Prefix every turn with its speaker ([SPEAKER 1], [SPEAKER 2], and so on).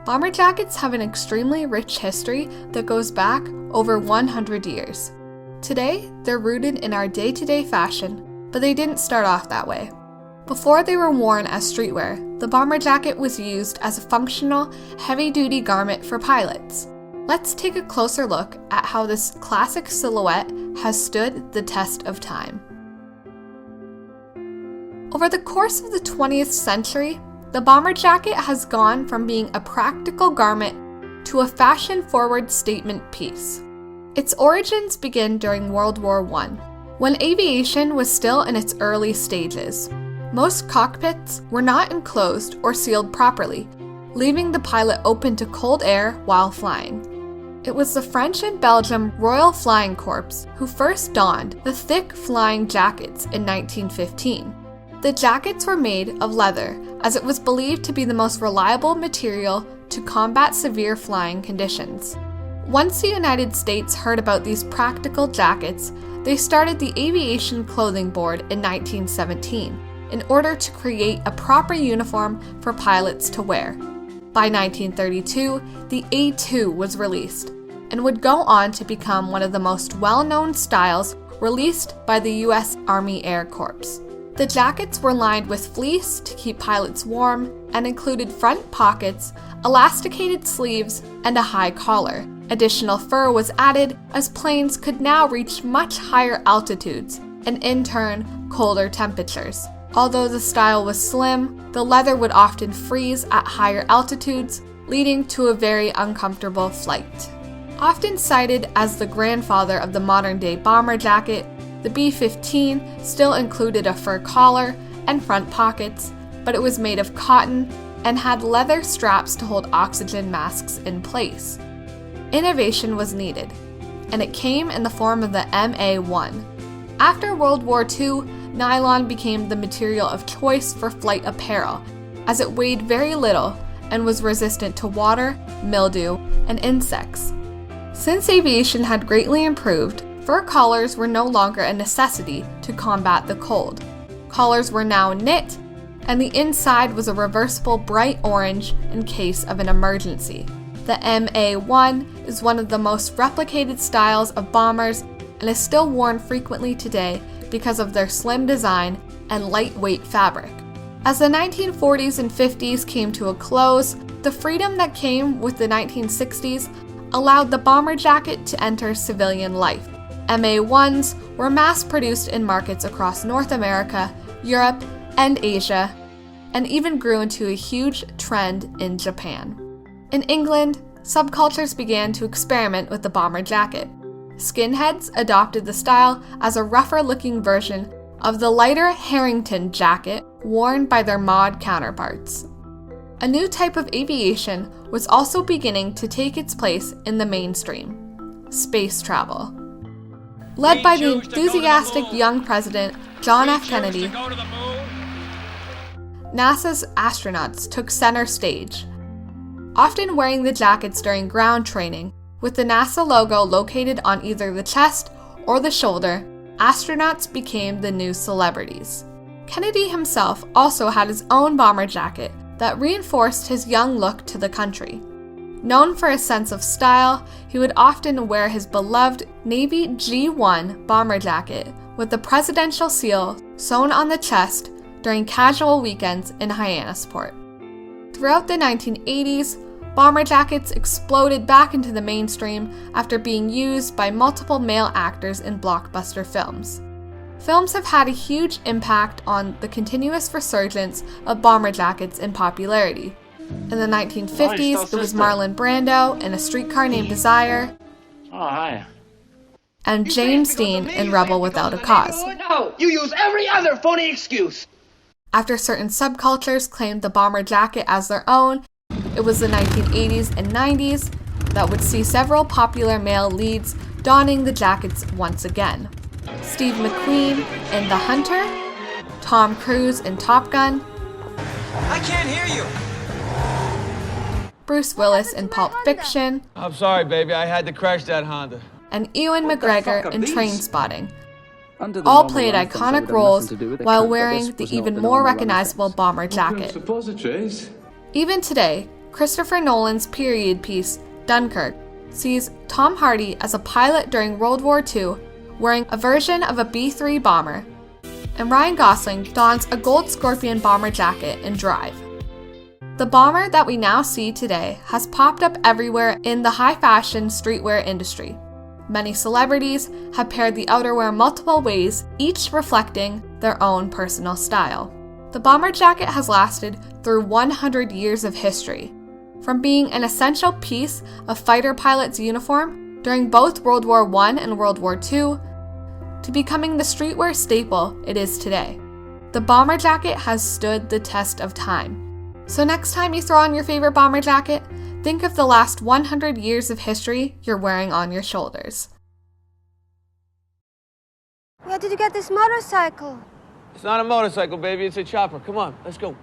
[SPEAKER 1] Bomber jackets have an extremely rich history that goes back over 100 years. Today, they're rooted in our day-to-day fashion, but they didn't start off that way. Before they were worn as streetwear, the bomber jacket was used as a functional, heavy-duty garment for pilots. Let's take a closer look at how this classic silhouette has stood the test of time. Over the course of the 20th century, the bomber jacket has gone from being a practical garment to a fashion-forward statement piece. Its origins begin during World War I, when aviation was still in its early stages. Most cockpits were not enclosed or sealed properly, leaving the pilot open to cold air while flying. It was the French and Belgium Royal Flying Corps who first donned the thick flying jackets in 1915. The jackets were made of leather, as it was believed to be the most reliable material to combat severe flying conditions. Once the United States heard about these practical jackets, they started the Aviation Clothing Board in 1917 in order to create a proper uniform for pilots to wear. By 1932, the A2 was released and would go on to become one of the most well-known styles released by the U.S. Army Air Corps. The jackets were lined with fleece to keep pilots warm and included front pockets, elasticated sleeves, and a high collar. Additional fur was added as planes could now reach much higher altitudes and in turn colder temperatures. Although the style was slim, the leather would often freeze at higher altitudes, leading to a very uncomfortable flight. Often cited as the grandfather of the modern-day bomber jacket, the B-15 still included a fur collar and front pockets, but it was made of cotton and had leather straps to hold oxygen masks in place. Innovation was needed, and it came in the form of the MAOne. After World War II, nylon became the material of choice for flight apparel, as it weighed very little and was resistant to water, mildew, and insects. Since aviation had greatly improved, fur collars were no longer a necessity to combat the cold. Collars were now knit, and the inside was a reversible bright orange in case of an emergency. The MAOne is one of the most replicated styles of bombers and is still worn frequently today because of their slim design and lightweight fabric. As the 1940s and 50s came to a close, the freedom that came with the 1960s allowed the bomber jacket to enter civilian life. MAOnes were mass-produced in markets across North America, Europe, and Asia, and even grew into a huge trend in Japan. In England, subcultures began to experiment with the bomber jacket. Skinheads adopted the style as a rougher-looking version of the lighter Harrington jacket worn by their mod counterparts. A new type of aviation was also beginning to take its place in the mainstream: space travel. Led by the enthusiastic young president, John F. Kennedy, NASA's astronauts took center stage, often wearing the jackets during ground training. With the NASA logo located on either the chest or the shoulder, astronauts became the new celebrities. Kennedy himself also had his own bomber jacket that reinforced his young look to the country. Known for his sense of style, he would often wear his beloved Navy G1 bomber jacket with the presidential seal sewn on the chest during casual weekends in Hyannisport. Throughout the 1980s, bomber jackets exploded back into the mainstream after being used by multiple male actors in blockbuster films. Films have had a huge impact on the continuous resurgence of bomber jackets in popularity. In the 1950s, it was Marlon Brando in A Streetcar Named Desire, and James Dean in Rebel Without a Cause.
[SPEAKER 2] No, you use every other phony excuse.
[SPEAKER 1] After certain subcultures claimed the bomber jacket as their own, it was the 1980s and 90s that would see several popular male leads donning the jackets once again. Steve McQueen in The Hunter, Tom Cruise in Top Gun,
[SPEAKER 3] I can't hear you.
[SPEAKER 1] Bruce Willis in Pulp Fiction,
[SPEAKER 4] I'm sorry, baby, I had to crash that Honda.
[SPEAKER 1] and Ewan McGregor in Trainspotting. All played iconic roles while wearing the even more recognizable bomber jacket. Even today, Christopher Nolan's period piece, Dunkirk, sees Tom Hardy as a pilot during World War II wearing a version of a B-3 bomber, and Ryan Gosling dons a gold Scorpion bomber jacket in Drive. The bomber that we now see today has popped up everywhere in the high-fashion streetwear industry. Many celebrities have paired the outerwear multiple ways, each reflecting their own personal style. The bomber jacket has lasted through 100 years of history, from being an essential piece of fighter pilots' uniform during both World War I and World War II, to becoming the streetwear staple it is today. The bomber jacket has stood the test of time. So next time you throw on your favorite bomber jacket, think of the last 100 years of history you're wearing on your shoulders.
[SPEAKER 5] Where did you get this motorcycle?
[SPEAKER 4] It's not a motorcycle, baby. It's a chopper. Come on, let's go.